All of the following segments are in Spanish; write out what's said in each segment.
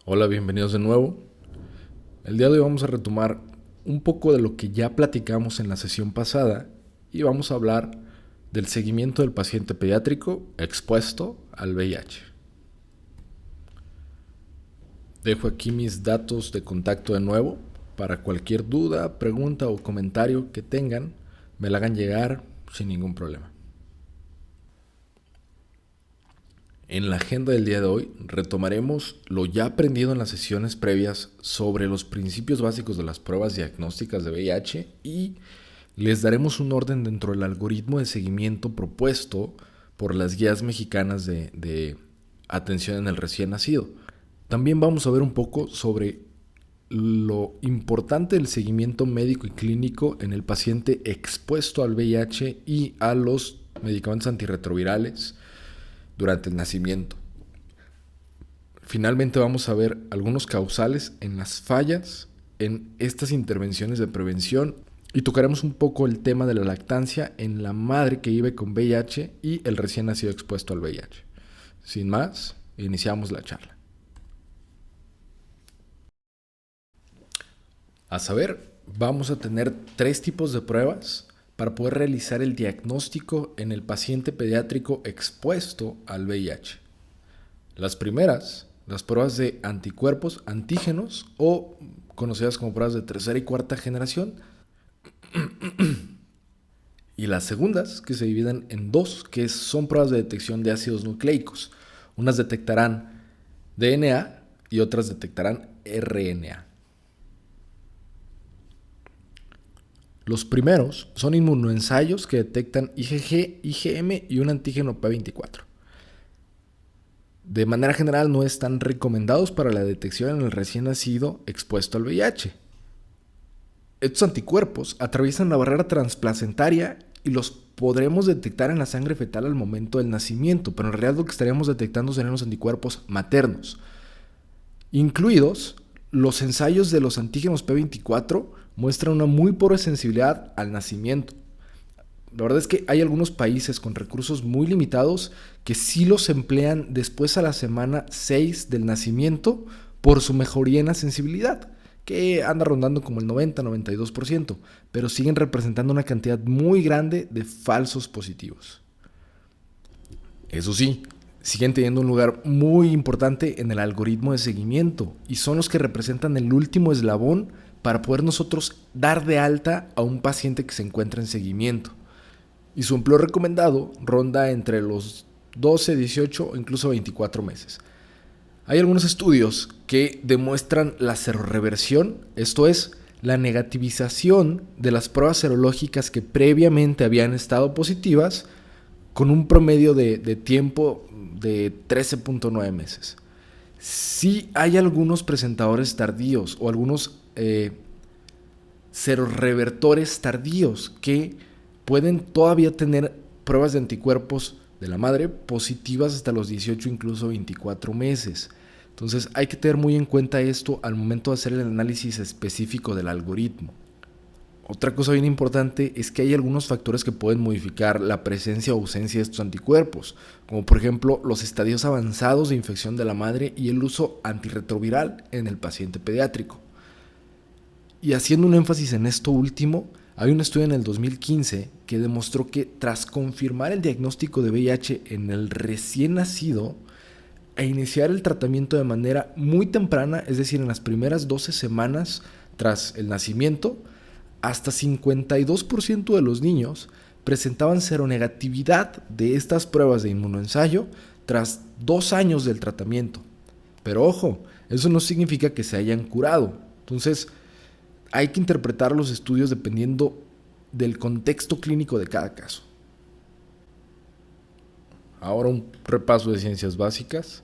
Hola, bienvenidos de nuevo. El día de hoy vamos a retomar un poco de lo que ya platicamos en la sesión pasada y vamos a hablar del seguimiento del paciente pediátrico expuesto al VIH. Dejo aquí mis datos de contacto de nuevo para cualquier duda, pregunta o comentario que tengan, me la hagan llegar sin ningún problema. En la agenda del día de hoy retomaremos lo ya aprendido en las sesiones previas sobre los principios básicos de las pruebas diagnósticas de VIH y les daremos un orden dentro del algoritmo de seguimiento propuesto por las guías mexicanas de atención en el recién nacido. También vamos a ver un poco sobre lo importante del seguimiento médico y clínico en el paciente expuesto al VIH y a los medicamentos antirretrovirales durante el nacimiento. Finalmente vamos a ver algunos causales en las fallas en estas intervenciones de prevención y tocaremos un poco el tema de la lactancia en la madre que vive con VIH y el recién nacido expuesto al VIH. Sin más, iniciamos la charla. A saber, vamos a tener 3 tipos de pruebas para poder realizar el diagnóstico en el paciente pediátrico expuesto al VIH. Las primeras, las pruebas de anticuerpos, antígenos o conocidas como pruebas de tercera y cuarta generación. Y las segundas, que se dividen en 2, que son pruebas de detección de ácidos nucleicos. Unas detectarán DNA y otras detectarán RNA. Los primeros son inmunoensayos que detectan IgG, IgM y un antígeno P24. De manera general no están recomendados para la detección en el recién nacido expuesto al VIH. Estos anticuerpos atraviesan la barrera transplacentaria y los podremos detectar en la sangre fetal al momento del nacimiento, pero en realidad lo que estaríamos detectando serían los anticuerpos maternos, incluidos los ensayos de los antígenos P24 muestran una muy pobre sensibilidad al nacimiento. La verdad es que hay algunos países con recursos muy limitados que sí los emplean después a la semana 6 del nacimiento por su mejoría en la sensibilidad, que anda rondando como el 90-92%, pero siguen representando una cantidad muy grande de falsos positivos. Eso sí, siguen teniendo un lugar muy importante en el algoritmo de seguimiento y son los que representan el último eslabón para poder nosotros dar de alta a un paciente que se encuentra en seguimiento. Y su empleo recomendado ronda entre los 12, 18 o incluso 24 meses. Hay algunos estudios que demuestran la seroreversión, esto es, la negativización de las pruebas serológicas que previamente habían estado positivas con un promedio de tiempo de 13.9 meses. Sí hay algunos presentadores tardíos o algunos serorevertores tardíos que pueden todavía tener pruebas de anticuerpos de la madre positivas hasta los 18, incluso 24 meses. Entonces hay que tener muy en cuenta esto al momento de hacer el análisis específico del algoritmo. Otra cosa bien importante es que hay algunos factores que pueden modificar la presencia o ausencia de estos anticuerpos, como por ejemplo los estadios avanzados de infección de la madre y el uso antirretroviral en el paciente pediátrico. Y haciendo un énfasis en esto último, hay un estudio en el 2015 que demostró que tras confirmar el diagnóstico de VIH en el recién nacido e iniciar el tratamiento de manera muy temprana, es decir, en las primeras 12 semanas tras el nacimiento, hasta 52% de los niños presentaban seronegatividad de estas pruebas de inmunoensayo tras 2 años del tratamiento. Pero ojo, eso no significa que se hayan curado. Entonces, hay que interpretar los estudios dependiendo del contexto clínico de cada caso. Ahora un repaso de ciencias básicas.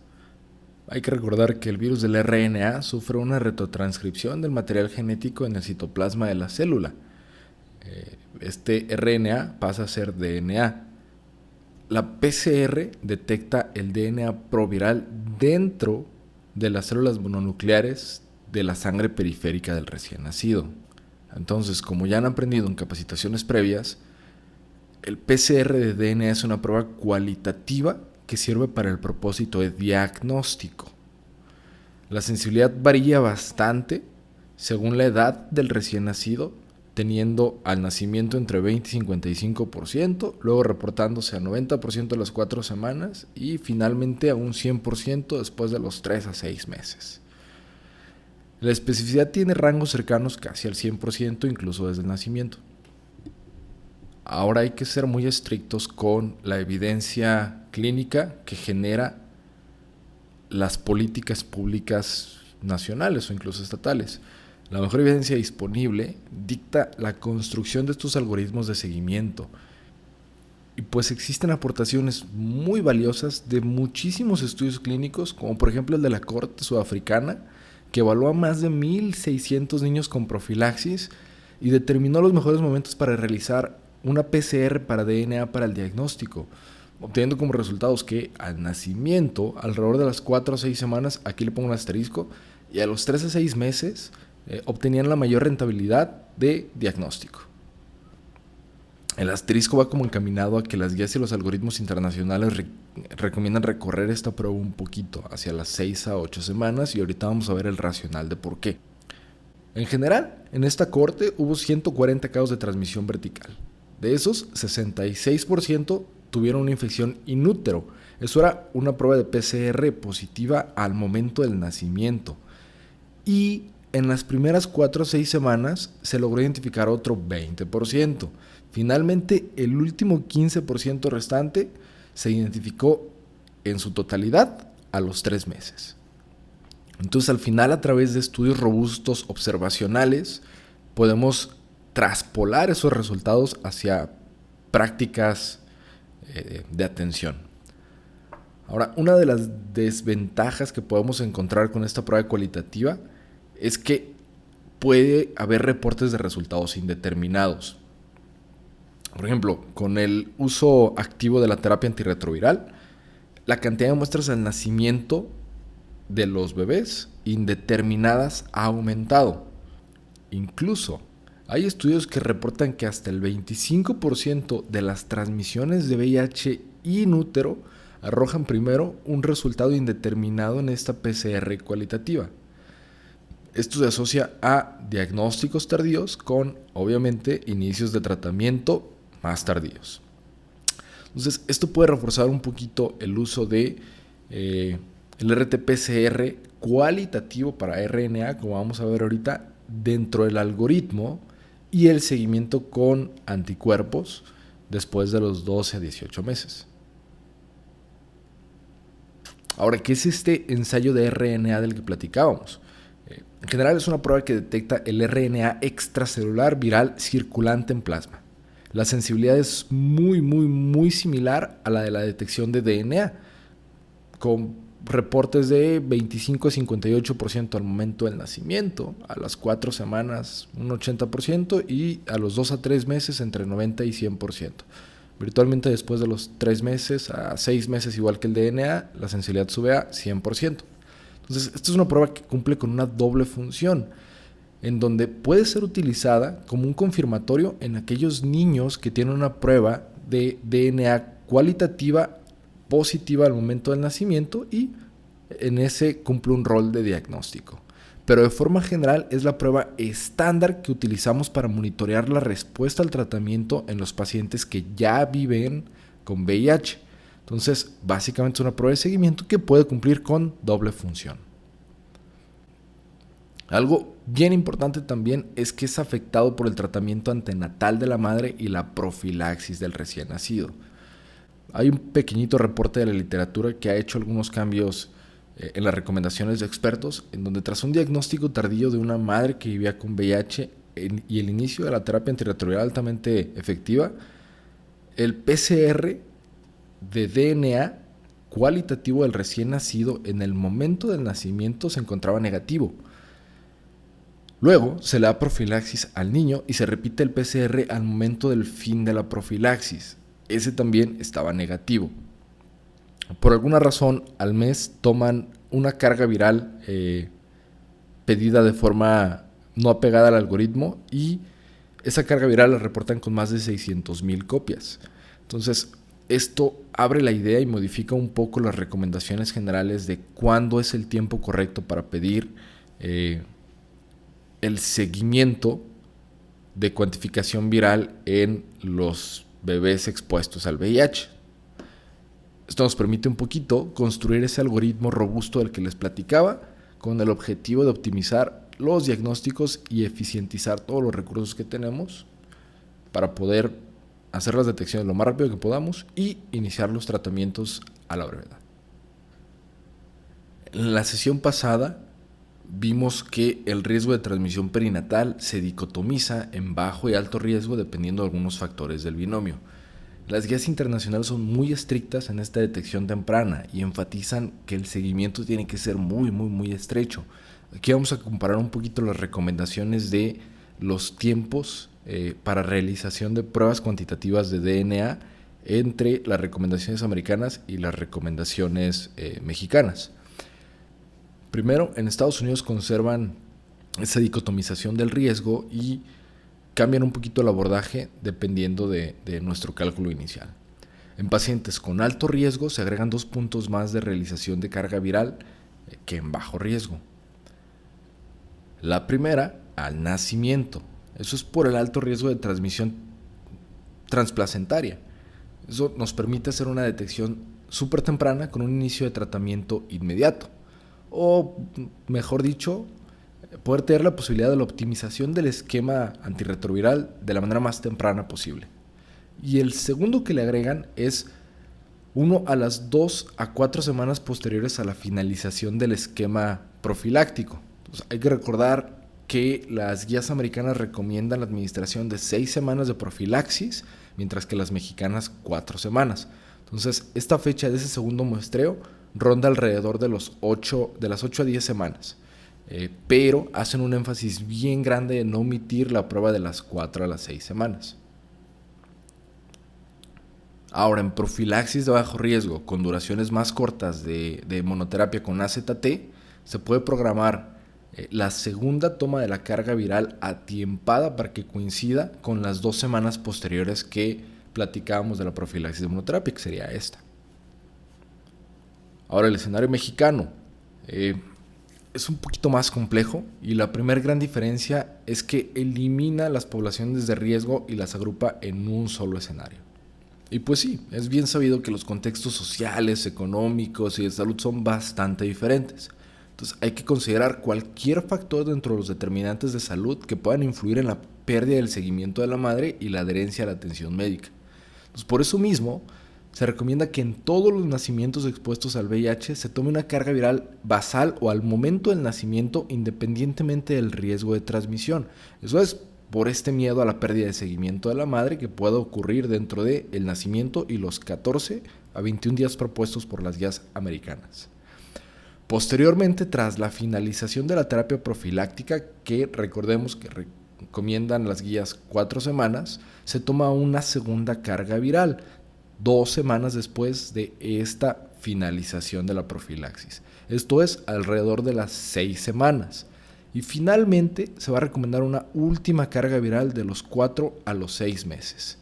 Hay que recordar que el virus del RNA sufre una retrotranscripción del material genético en el citoplasma de la célula. Este RNA pasa a ser DNA. La PCR detecta el DNA proviral dentro de las células mononucleares de la sangre periférica del recién nacido. Entonces, como ya han aprendido en capacitaciones previas, el PCR de DNA es una prueba cualitativa que sirve para el propósito de diagnóstico. La sensibilidad varía bastante según la edad del recién nacido, teniendo al nacimiento entre 20 y 55%, luego reportándose a 90% a las 4 semanas y finalmente a un 100% después de los 3 a 6 meses. La especificidad tiene rangos cercanos casi al 100%, incluso desde el nacimiento. Ahora hay que ser muy estrictos con la evidencia clínica que genera las políticas públicas nacionales o incluso estatales. La mejor evidencia disponible dicta la construcción de estos algoritmos de seguimiento. Y pues existen aportaciones muy valiosas de muchísimos estudios clínicos, como por ejemplo el de la Corte Sudafricana, que evaluó a más de 1.600 niños con profilaxis y determinó los mejores momentos para realizar una PCR para DNA para el diagnóstico, obteniendo como resultados que al nacimiento, alrededor de las 4 o 6 semanas, aquí le pongo un asterisco, y a los 3 a 6 meses obtenían la mayor rentabilidad de diagnóstico. El asterisco va como encaminado a que las guías y los algoritmos internacionales recomiendan recorrer esta prueba un poquito, hacia las 6 a 8 semanas, y ahorita vamos a ver el racional de por qué. En general, en esta corte hubo 140 casos de transmisión vertical. De esos, 66% tuvieron una infección in útero. Eso era una prueba de PCR positiva al momento del nacimiento. Y en las primeras 4 o 6 semanas se logró identificar otro 20%. Finalmente, el último 15% restante se identificó en su totalidad a los 3 meses. Entonces, al final, a través de estudios robustos observacionales, podemos traspolar esos resultados hacia prácticas de atención. Ahora, una de las desventajas que podemos encontrar con esta prueba cualitativa es que puede haber reportes de resultados indeterminados. Por ejemplo, con el uso activo de la terapia antirretroviral, la cantidad de muestras al nacimiento de los bebés indeterminadas ha aumentado. Incluso hay estudios que reportan que hasta el 25% de las transmisiones de VIH in útero arrojan primero un resultado indeterminado en esta PCR cualitativa. Esto se asocia a diagnósticos tardíos con, obviamente, inicios de tratamiento más tardíos. Entonces, esto puede reforzar un poquito el uso de el RT-PCR cualitativo para RNA, como vamos a ver ahorita, dentro del algoritmo y el seguimiento con anticuerpos después de los 12 a 18 meses. Ahora, ¿qué es este ensayo de RNA del que platicábamos? En general es una prueba que detecta el RNA extracelular viral circulante en plasma. La sensibilidad es muy similar a la de la detección de DNA, con reportes de 25 a 58% al momento del nacimiento, a las 4 semanas un 80% y a los 2 a 3 meses entre 90 y 100%. Virtualmente después de los 3 meses a 6 meses, igual que el DNA, la sensibilidad sube a 100%. Entonces, esta es una prueba que cumple con una doble función, en donde puede ser utilizada como un confirmatorio en aquellos niños que tienen una prueba de DNA cualitativa positiva al momento del nacimiento y en ese cumple un rol de diagnóstico. Pero de forma general es la prueba estándar que utilizamos para monitorear la respuesta al tratamiento en los pacientes que ya viven con VIH. Entonces, básicamente es una prueba de seguimiento que puede cumplir con doble función. Algo bien importante también es que es afectado por el tratamiento antenatal de la madre y la profilaxis del recién nacido. Hay un pequeñito reporte de la literatura que ha hecho algunos cambios en las recomendaciones de expertos, en donde tras un diagnóstico tardío de una madre que vivía con VIH y el inicio de la terapia antirretroviral altamente efectiva, el PCR de DNA cualitativo del recién nacido en el momento del nacimiento se encontraba negativo. Luego se le da profilaxis al niño y se repite el PCR al momento del fin de la profilaxis. Ese también estaba negativo. Por alguna razón, al mes toman una carga viral pedida de forma no apegada al algoritmo y esa carga viral la reportan con más de 600,000 copias. Entonces, Esto abre la idea y modifica un poco las recomendaciones generales de cuándo es el tiempo correcto para pedir el seguimiento de cuantificación viral en los bebés expuestos al VIH. Esto nos permite un poquito construir ese algoritmo robusto del que les platicaba, con el objetivo de optimizar los diagnósticos y eficientizar todos los recursos que tenemos para poder hacer las detecciones lo más rápido que podamos y iniciar los tratamientos a la brevedad. En la sesión pasada vimos que el riesgo de transmisión perinatal se dicotomiza en bajo y alto riesgo dependiendo de algunos factores del binomio. Las guías internacionales son muy estrictas en esta detección temprana y enfatizan que el seguimiento tiene que ser muy estrecho. Aquí vamos a comparar un poquito las recomendaciones de los tiempos para realización de pruebas cuantitativas de DNA entre las recomendaciones americanas y las recomendaciones mexicanas. Primero, en Estados Unidos conservan esa dicotomización del riesgo y cambian un poquito el abordaje dependiendo de nuestro cálculo inicial. En pacientes con alto riesgo se agregan 2 puntos más de realización de carga viral que en bajo riesgo. La primera, al nacimiento. Eso es por el alto riesgo de transmisión transplacentaria. Eso nos permite hacer una detección súper temprana con un inicio de tratamiento inmediato. O, mejor dicho, poder tener la posibilidad de la optimización del esquema antirretroviral de la manera más temprana posible. Y el segundo que le agregan es uno a las 2 a 4 semanas posteriores a la finalización del esquema profiláctico. Entonces, hay que recordar que las guías americanas recomiendan la administración de 6 semanas de profilaxis, mientras que las mexicanas 4 semanas. Entonces, esta fecha de ese segundo muestreo ronda alrededor de las 8 a 10 semanas. Pero hacen un énfasis bien grande en no omitir la prueba de las 4 a las 6 semanas. Ahora, en profilaxis de bajo riesgo, con duraciones más cortas de monoterapia con AZT, se puede programar la segunda toma de la carga viral atiempada para que coincida con las 2 semanas posteriores que platicábamos de la profilaxis de monoterapia, que sería esta. Ahora, el escenario mexicano es un poquito más complejo y la primera gran diferencia es que elimina las poblaciones de riesgo y las agrupa en un solo escenario. Y pues sí, es bien sabido que los contextos sociales, económicos y de salud son bastante diferentes. Entonces hay que considerar cualquier factor dentro de los determinantes de salud que puedan influir en la pérdida del seguimiento de la madre y la adherencia a la atención médica. Entonces, por eso mismo, se recomienda que en todos los nacimientos expuestos al VIH se tome una carga viral basal o al momento del nacimiento independientemente del riesgo de transmisión. Eso es por este miedo a la pérdida de seguimiento de la madre que puede ocurrir dentro del nacimiento y los 14 a 21 días propuestos por las guías americanas. Posteriormente, tras la finalización de la terapia profiláctica, que recordemos que recomiendan las guías 4 semanas, se toma una segunda carga viral 2 semanas después de esta finalización de la profilaxis. Esto es alrededor de las 6 semanas. Y finalmente se va a recomendar una última carga viral de los 4 a los 6 meses.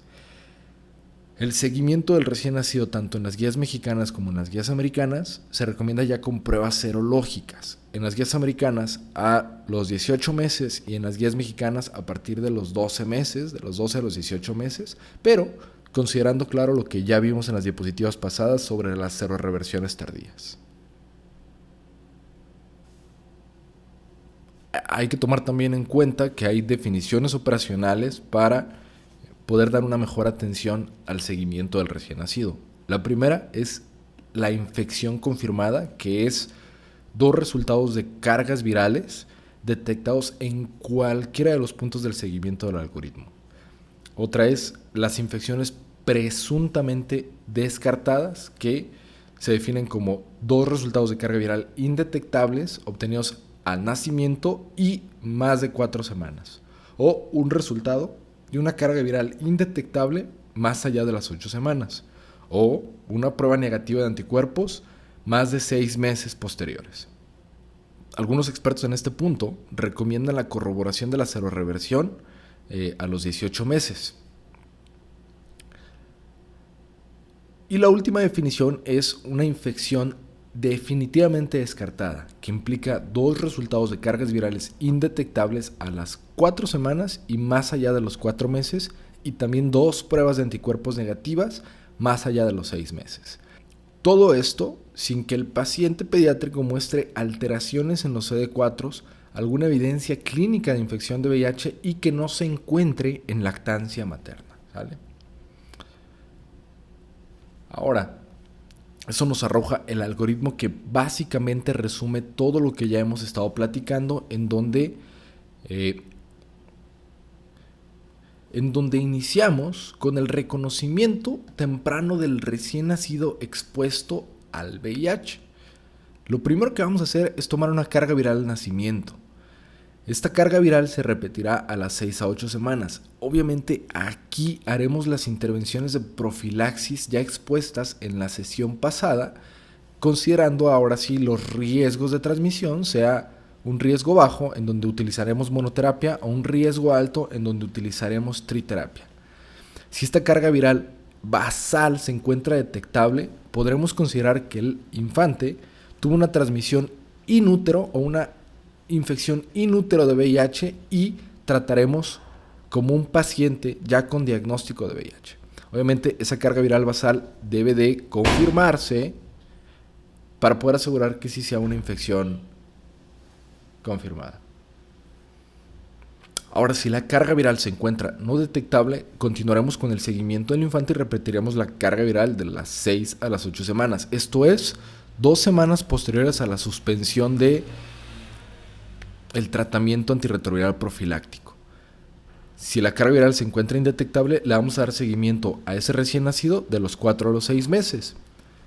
El seguimiento del recién nacido tanto en las guías mexicanas como en las guías americanas se recomienda ya con pruebas serológicas. En las guías americanas a los 18 meses y en las guías mexicanas a partir de los 12 meses, de los 12 a los 18 meses, pero considerando claro lo que ya vimos en las diapositivas pasadas sobre las seroreversiones tardías. Hay que tomar también en cuenta que hay definiciones operacionales para poder dar una mejor atención al seguimiento del recién nacido. La primera es la infección confirmada, que es 2 resultados de cargas virales detectados en cualquiera de los puntos del seguimiento del algoritmo. Otra es las infecciones presuntamente descartadas, que se definen como 2 resultados de carga viral indetectables obtenidos al nacimiento y más de 4 semanas. O un resultado de una carga viral indetectable más allá de las 8 semanas. O una prueba negativa de anticuerpos más de 6 meses posteriores. Algunos expertos en este punto recomiendan la corroboración de la seroreversión a los 18 meses. Y la última definición es una infección definitivamente descartada, que implica 2 resultados de cargas virales indetectables a las 4 semanas y más allá de los 4 meses, y también 2 pruebas de anticuerpos negativas más allá de los 6 meses. Todo esto sin que el paciente pediátrico muestre alteraciones en los CD4, alguna evidencia clínica de infección de VIH y que no se encuentre en lactancia materna, ¿sale? Ahora, eso nos arroja el algoritmo que básicamente resume todo lo que ya hemos estado platicando, en donde iniciamos con el reconocimiento temprano del recién nacido expuesto al VIH. Lo primero que vamos a hacer es tomar una carga viral al nacimiento. Esta carga viral se repetirá a las 6 a 8 semanas. Obviamente aquí haremos las intervenciones de profilaxis ya expuestas en la sesión pasada, considerando ahora sí los riesgos de transmisión, sea un riesgo bajo en donde utilizaremos monoterapia o un riesgo alto en donde utilizaremos triterapia. Si esta carga viral basal se encuentra detectable, podremos considerar que el infante tuvo una transmisión in útero o una infección in útero de VIH y trataremos como un paciente ya con diagnóstico de VIH. Obviamente esa carga viral basal debe de confirmarse para poder asegurar que sí sea una infección confirmada. Ahora, si la carga viral se encuentra no detectable, continuaremos con el seguimiento del infante y repetiremos la carga viral de las 6 a las 8 semanas. Esto es 2 semanas posteriores a la suspensión de el tratamiento antirretroviral profiláctico. Si la carga viral se encuentra indetectable, le vamos a dar seguimiento a ese recién nacido de los 4 a los 6 meses.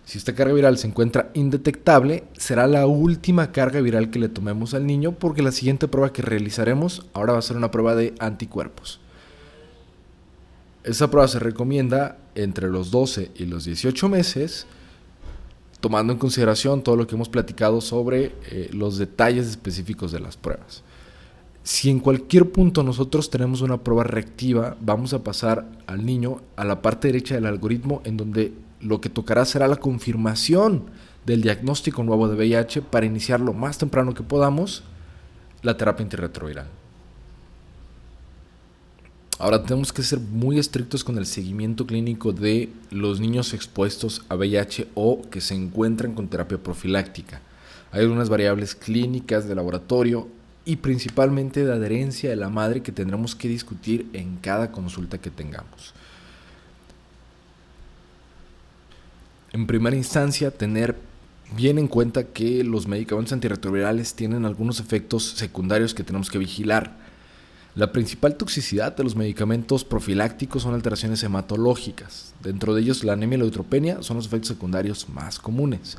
Si esta carga viral se encuentra indetectable, será la última carga viral que le tomemos al niño, porque la siguiente prueba que realizaremos ahora va a ser una prueba de anticuerpos. Esa prueba se recomienda entre los 12 y los 18 meses, tomando en consideración todo lo que hemos platicado sobre los detalles específicos de las pruebas. Si en cualquier punto nosotros tenemos una prueba reactiva, vamos a pasar al niño a la parte derecha del algoritmo, en donde lo que tocará será la confirmación del diagnóstico nuevo de VIH para iniciar lo más temprano que podamos la terapia antirretroviral. Ahora tenemos que ser muy estrictos con el seguimiento clínico de los niños expuestos a VIH o que se encuentran con terapia profiláctica. Hay algunas variables clínicas de laboratorio y principalmente de adherencia de la madre que tendremos que discutir en cada consulta que tengamos. En primera instancia, tener bien en cuenta que los medicamentos antirretrovirales tienen algunos efectos secundarios que tenemos que vigilar. La principal toxicidad de los medicamentos profilácticos son alteraciones hematológicas. Dentro de ellos, la anemia y la neutropenia son los efectos secundarios más comunes.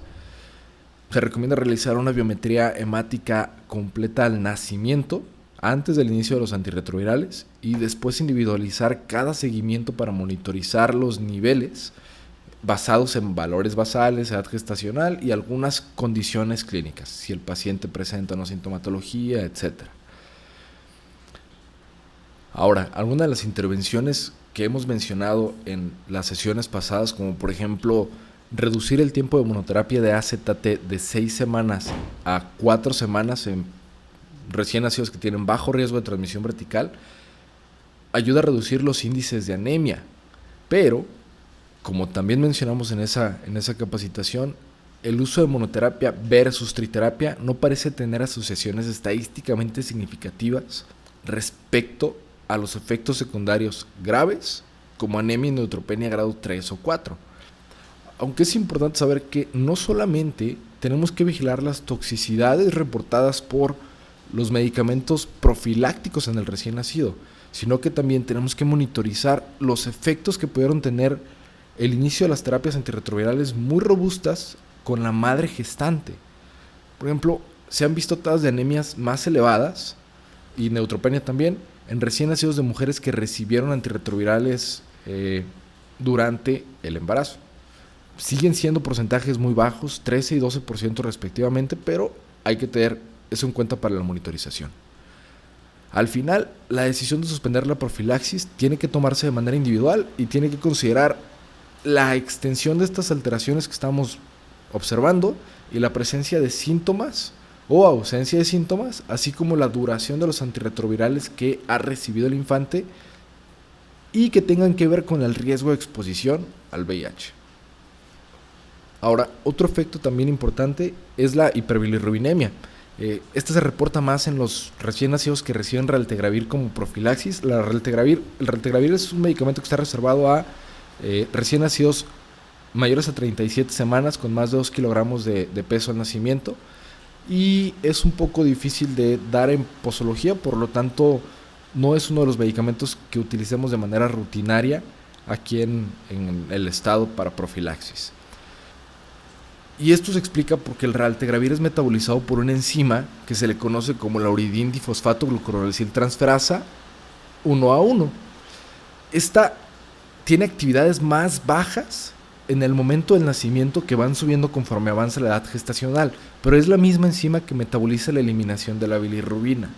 Se recomienda realizar una biometría hemática completa al nacimiento, antes del inicio de los antirretrovirales, y después individualizar cada seguimiento para monitorizar los niveles basados en valores basales, edad gestacional y algunas condiciones clínicas, si el paciente presenta una sintomatología, etc. Ahora, algunas de las intervenciones que hemos mencionado en las sesiones pasadas, como por ejemplo reducir el tiempo de monoterapia de AZT de 6 semanas a 4 semanas en recién nacidos que tienen bajo riesgo de transmisión vertical, ayuda a reducir los índices de anemia. Pero, como también mencionamos en esa capacitación, el uso de monoterapia versus triterapia no parece tener asociaciones estadísticamente significativas respecto a los efectos secundarios graves como anemia y neutropenia grado 3 o 4. Aunque es importante saber que no solamente tenemos que vigilar las toxicidades reportadas por los medicamentos profilácticos en el recién nacido, sino que también tenemos que monitorizar los efectos que pudieron tener el inicio de las terapias antirretrovirales muy robustas con la madre gestante. Por ejemplo, se han visto tasas de anemias más elevadas y neutropenia también en recién nacidos de mujeres que recibieron antirretrovirales durante el embarazo. Siguen siendo porcentajes muy bajos, 13 y 12% respectivamente, pero hay que tener eso en cuenta para la monitorización. Al final, la decisión de suspender la profilaxis tiene que tomarse de manera individual y tiene que considerar la extensión de estas alteraciones que estamos observando y la presencia de síntomas o ausencia de síntomas, así como la duración de los antirretrovirales que ha recibido el infante y que tengan que ver con el riesgo de exposición al VIH. Ahora, otro efecto también importante es la hiperbilirrubinemia. Esta se reporta más en los recién nacidos que reciben raltegravir como profilaxis. El raltegravir es un medicamento que está reservado a recién nacidos mayores a 37 semanas con más de 2 kilogramos de peso al nacimiento, y es un poco difícil de dar en posología, por lo tanto no es uno de los medicamentos que utilicemos de manera rutinaria aquí en el estado para profilaxis. Y esto se explica porque el raltegravir es metabolizado por una enzima que se le conoce como la uridine-difosfato glucuronilacil transferasa 1A1. Esta tiene actividades más bajas en el momento del nacimiento que van subiendo conforme avanza la edad gestacional, pero es la misma enzima que metaboliza la eliminación de la bilirrubina.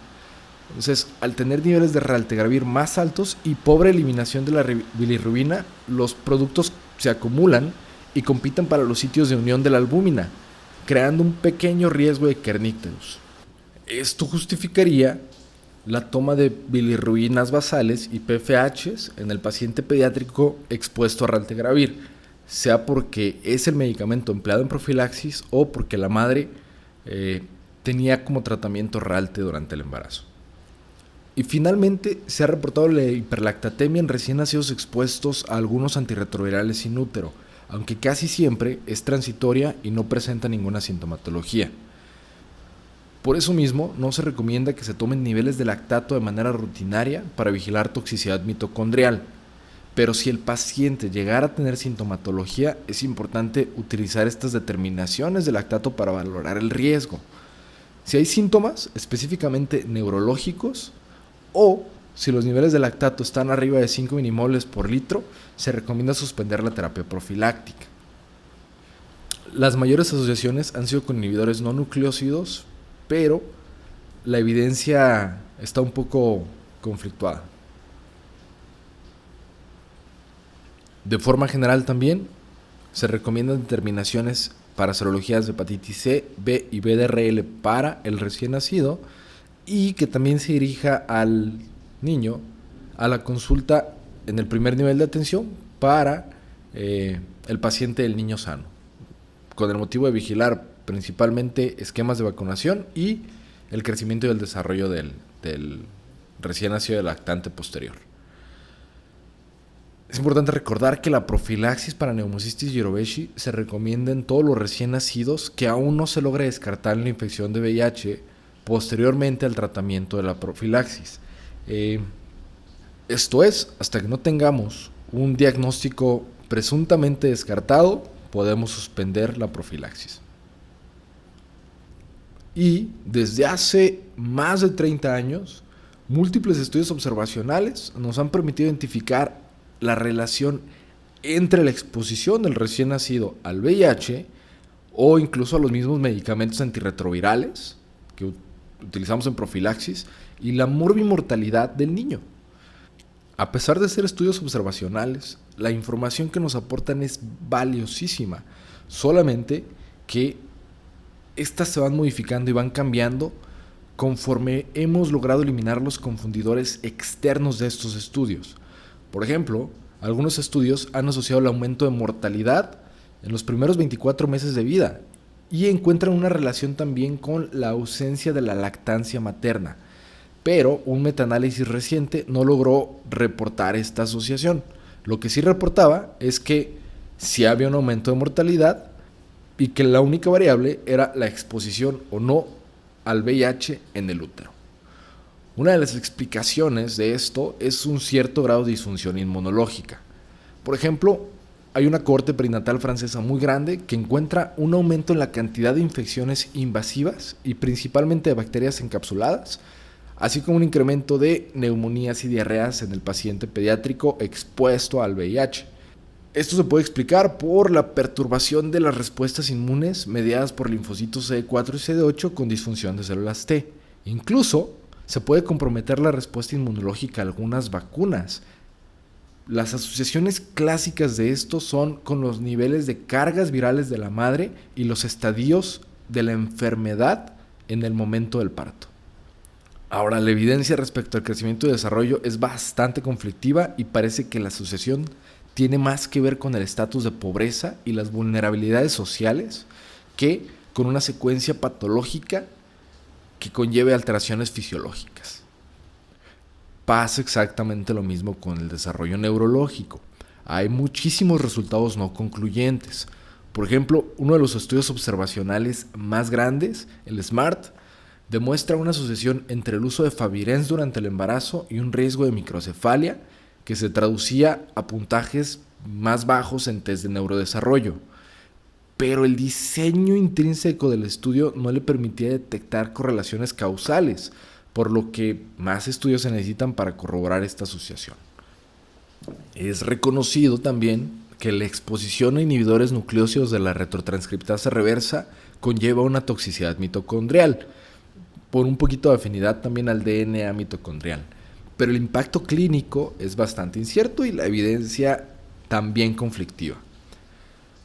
Entonces, al tener niveles de raltegravir más altos y pobre eliminación de la bilirrubina, los productos se acumulan y compiten para los sitios de unión de la albúmina, creando un pequeño riesgo de kernicterus. Esto justificaría la toma de bilirrubinas basales y PFHs en el paciente pediátrico expuesto a raltegravir, sea porque es el medicamento empleado en profilaxis o porque la madre tenía como tratamiento ralte durante el embarazo. Y finalmente se ha reportado la hiperlactatemia en recién nacidos expuestos a algunos antirretrovirales sin útero, aunque casi siempre es transitoria y no presenta ninguna sintomatología. Por eso mismo, no se recomienda que se tomen niveles de lactato de manera rutinaria para vigilar toxicidad mitocondrial. Pero si el paciente llegara a tener sintomatología, es importante utilizar estas determinaciones de lactato para valorar el riesgo. Si hay síntomas específicamente neurológicos o si los niveles de lactato están arriba de 5 minimoles por litro, se recomienda suspender la terapia profiláctica. Las mayores asociaciones han sido con inhibidores no nucleósidos, pero la evidencia está un poco conflictuada. De forma general también se recomiendan determinaciones para serologías de hepatitis C, B y BDRL para el recién nacido, y que también se dirija al niño a la consulta en el primer nivel de atención para el paciente del niño sano, con el motivo de vigilar principalmente esquemas de vacunación y el crecimiento y el desarrollo del recién nacido del lactante posterior. Es importante recordar que la profilaxis para neumocistis jirovecii se recomienda en todos los recién nacidos que aún no se logra descartar la infección de VIH posteriormente al tratamiento de la profilaxis. Esto es, hasta que no tengamos un diagnóstico presuntamente descartado, podemos suspender la profilaxis. Y desde hace más de 30 años, múltiples estudios observacionales nos han permitido identificar la relación entre la exposición del recién nacido al VIH o incluso a los mismos medicamentos antirretrovirales que utilizamos en profilaxis y la morbimortalidad del niño. A pesar de ser estudios observacionales, la información que nos aportan es valiosísima, solamente que estas se van modificando y van cambiando conforme hemos logrado eliminar los confundidores externos de estos estudios. Por ejemplo, algunos estudios han asociado el aumento de mortalidad en los primeros 24 meses de vida y encuentran una relación también con la ausencia de la lactancia materna, pero un metaanálisis reciente no logró reportar esta asociación. Lo que sí reportaba es que sí había un aumento de mortalidad y que la única variable era la exposición o no al VIH en el útero. Una de las explicaciones de esto es un cierto grado de disfunción inmunológica. Por ejemplo, hay una cohorte perinatal francesa muy grande que encuentra un aumento en la cantidad de infecciones invasivas y principalmente de bacterias encapsuladas, así como un incremento de neumonías y diarreas en el paciente pediátrico expuesto al VIH. Esto se puede explicar por la perturbación de las respuestas inmunes mediadas por linfocitos CD4 y CD8 con disfunción de células T. Incluso se puede comprometer la respuesta inmunológica a algunas vacunas. Las asociaciones clásicas de esto son con los niveles de cargas virales de la madre y los estadios de la enfermedad en el momento del parto. Ahora, la evidencia respecto al crecimiento y desarrollo es bastante conflictiva y parece que la asociación tiene más que ver con el estatus de pobreza y las vulnerabilidades sociales que con una secuencia patológica que conlleve alteraciones fisiológicas. Pasa exactamente lo mismo con el desarrollo neurológico. Hay muchísimos resultados no concluyentes. Por ejemplo, uno de los estudios observacionales más grandes, el SMART, demuestra una asociación entre el uso de Favirenz durante el embarazo y un riesgo de microcefalia que se traducía a puntajes más bajos en test de neurodesarrollo. Pero el diseño intrínseco del estudio no le permitía detectar correlaciones causales, por lo que más estudios se necesitan para corroborar esta asociación. Es reconocido también que la exposición a inhibidores nucleósidos de la retrotranscriptasa reversa conlleva una toxicidad mitocondrial, por un poquito de afinidad también al DNA mitocondrial. Pero el impacto clínico es bastante incierto y la evidencia también conflictiva.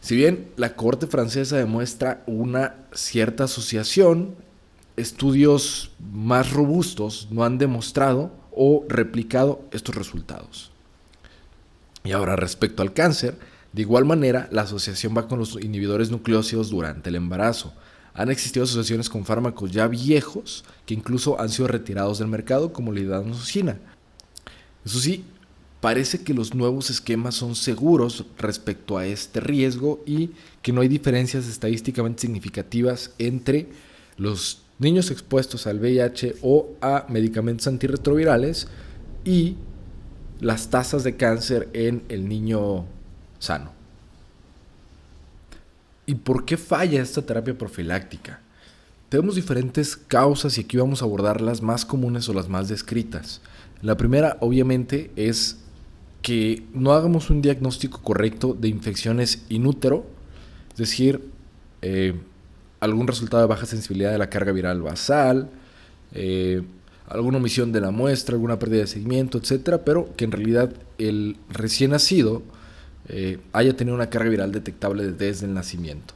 Si bien la corte francesa demuestra una cierta asociación, estudios más robustos no han demostrado o replicado estos resultados. Y ahora, respecto al cáncer, de igual manera la asociación va con los inhibidores nucleósidos durante el embarazo. Han existido asociaciones con fármacos ya viejos que incluso han sido retirados del mercado, como la idancina. Eso sí, parece que los nuevos esquemas son seguros respecto a este riesgo y que no hay diferencias estadísticamente significativas entre los niños expuestos al VIH o a medicamentos antirretrovirales y las tasas de cáncer en el niño sano. ¿Y por qué falla esta terapia profiláctica? Tenemos diferentes causas y aquí vamos a abordar las más comunes o las más descritas. La primera, obviamente, es que no hagamos un diagnóstico correcto de infecciones in útero, es decir, algún resultado de baja sensibilidad de la carga viral basal, alguna omisión de la muestra, alguna pérdida de seguimiento, etcétera, pero que en realidad el recién nacido haya tenido una carga viral detectable desde el nacimiento.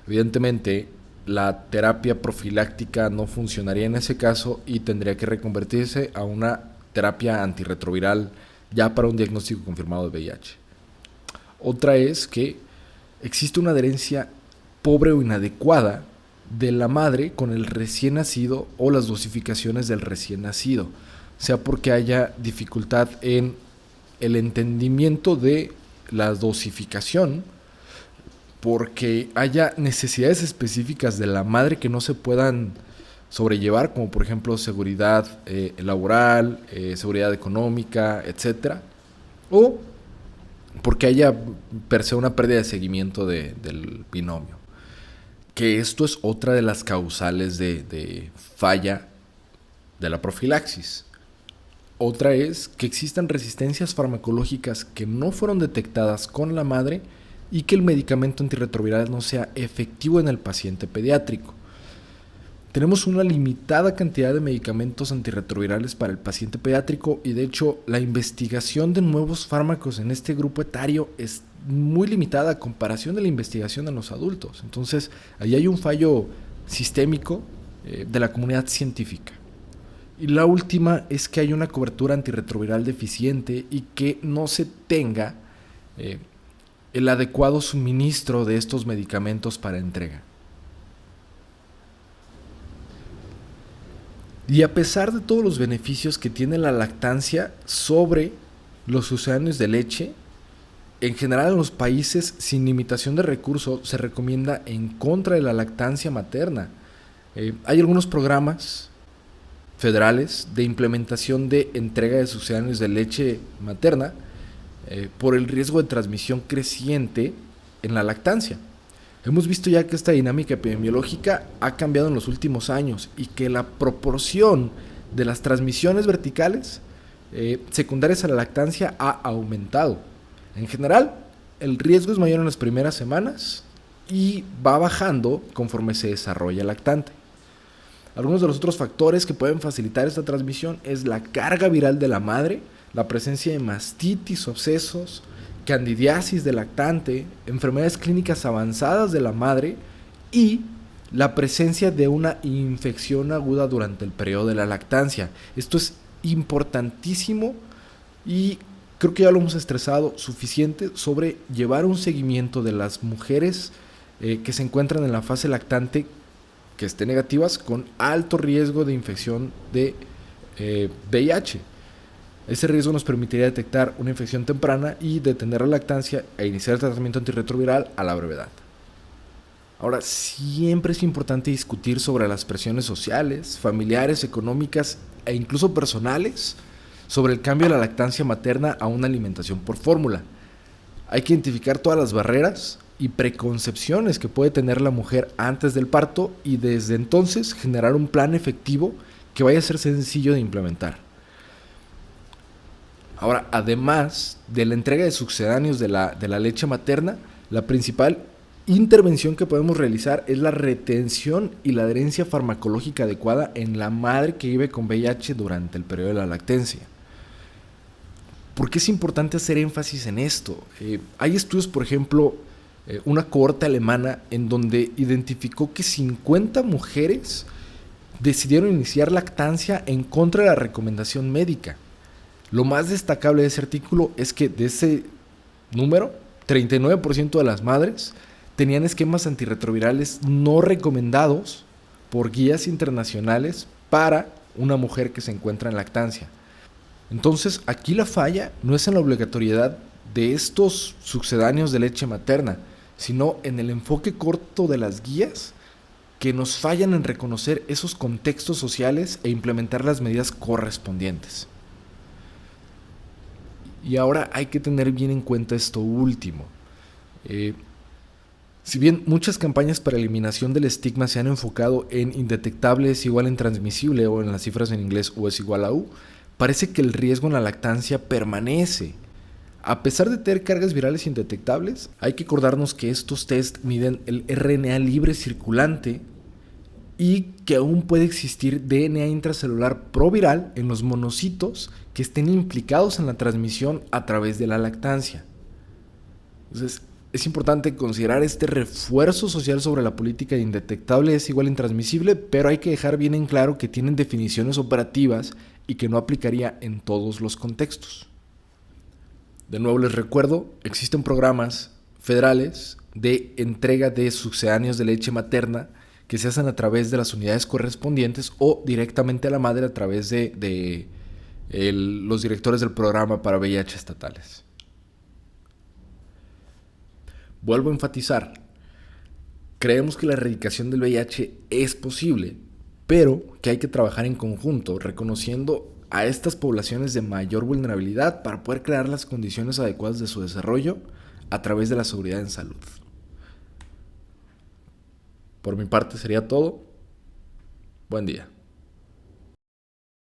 Evidentemente, la terapia profiláctica no funcionaría en ese caso y tendría que reconvertirse a una terapia antirretroviral ya para un diagnóstico confirmado de VIH. Otra es que existe una adherencia pobre o inadecuada de la madre con el recién nacido o las dosificaciones del recién nacido, sea porque haya dificultad en el entendimiento de la dosificación, porque haya necesidades específicas de la madre que no se puedan sobrellevar, como por ejemplo seguridad laboral, seguridad económica, etcétera, o porque haya per se una pérdida de seguimiento del binomio. Que esto es otra de las causales de falla de la profilaxis. Otra es que existan resistencias farmacológicas que no fueron detectadas con la madre y que el medicamento antirretroviral no sea efectivo en el paciente pediátrico. Tenemos una limitada cantidad de medicamentos antirretrovirales para el paciente pediátrico y de hecho la investigación de nuevos fármacos en este grupo etario es muy limitada a comparación de la investigación en los adultos. Entonces, ahí hay un fallo sistémico de la comunidad científica. Y la última es que hay una cobertura antirretroviral deficiente y que no se tenga el adecuado suministro de estos medicamentos para entrega. Y a pesar de todos los beneficios que tiene la lactancia sobre los sucedáneos de leche, en general en los países sin limitación de recursos se recomienda en contra de la lactancia materna. Hay algunos programas federales de implementación de entrega de sucedáneos de leche materna por el riesgo de transmisión creciente en la lactancia. Hemos visto ya que esta dinámica epidemiológica ha cambiado en los últimos años y que la proporción de las transmisiones verticales secundarias a la lactancia ha aumentado. En general, el riesgo es mayor en las primeras semanas y va bajando conforme se desarrolla el lactante. Algunos de los otros factores que pueden facilitar esta transmisión es la carga viral de la madre, la presencia de mastitis o abscesos, candidiasis del lactante, enfermedades clínicas avanzadas de la madre y la presencia de una infección aguda durante el periodo de la lactancia. Esto es importantísimo y creo que ya lo hemos estresado suficiente sobre llevar un seguimiento de las mujeres que se encuentran en la fase lactante que estén negativas con alto riesgo de infección de VIH. Ese riesgo nos permitiría detectar una infección temprana y detener la lactancia e iniciar el tratamiento antirretroviral a la brevedad. Ahora, siempre es importante discutir sobre las presiones sociales, familiares, económicas e incluso personales sobre el cambio de la lactancia materna a una alimentación por fórmula. Hay que identificar todas las barreras y preconcepciones que puede tener la mujer antes del parto y desde entonces generar un plan efectivo que vaya a ser sencillo de implementar. Ahora, además de la entrega de sucedáneos de la leche materna, la principal intervención que podemos realizar es la retención y la adherencia farmacológica adecuada en la madre que vive con VIH durante el periodo de la lactancia. ¿Por qué es importante hacer énfasis en esto? Hay estudios, por ejemplo, una cohorte alemana en donde identificó que 50 mujeres decidieron iniciar lactancia en contra de la recomendación médica. Lo más destacable de ese artículo es que de ese número, 39% de las madres tenían esquemas antirretrovirales no recomendados por guías internacionales para una mujer que se encuentra en lactancia. Entonces, aquí la falla no es en la obligatoriedad de estos sucedáneos de leche materna, sino en el enfoque corto de las guías que nos fallan en reconocer esos contextos sociales e implementar las medidas correspondientes. Y ahora hay que tener bien en cuenta esto último. Si bien muchas campañas para eliminación del estigma se han enfocado en indetectable es igual a intransmisible o en las cifras en inglés U es igual a U, parece que el riesgo en la lactancia permanece. A pesar de tener cargas virales indetectables, hay que acordarnos que estos test miden el RNA libre circulante y que aún puede existir DNA intracelular proviral en los monocitos que estén implicados en la transmisión a través de la lactancia. Entonces, es importante considerar este refuerzo social sobre la política de indetectable es igual a intransmisible, pero hay que dejar bien en claro que tienen definiciones operativas y que no aplicaría en todos los contextos. De nuevo les recuerdo, existen programas federales de entrega de sucedáneos de leche materna que se hacen a través de las unidades correspondientes o directamente a la madre a través de los directores del programa para VIH estatales. Vuelvo a enfatizar, creemos que la erradicación del VIH es posible, pero que hay que trabajar en conjunto, reconociendo a estas poblaciones de mayor vulnerabilidad para poder crear las condiciones adecuadas de su desarrollo a través de la seguridad en salud. Por mi parte sería todo. Buen día.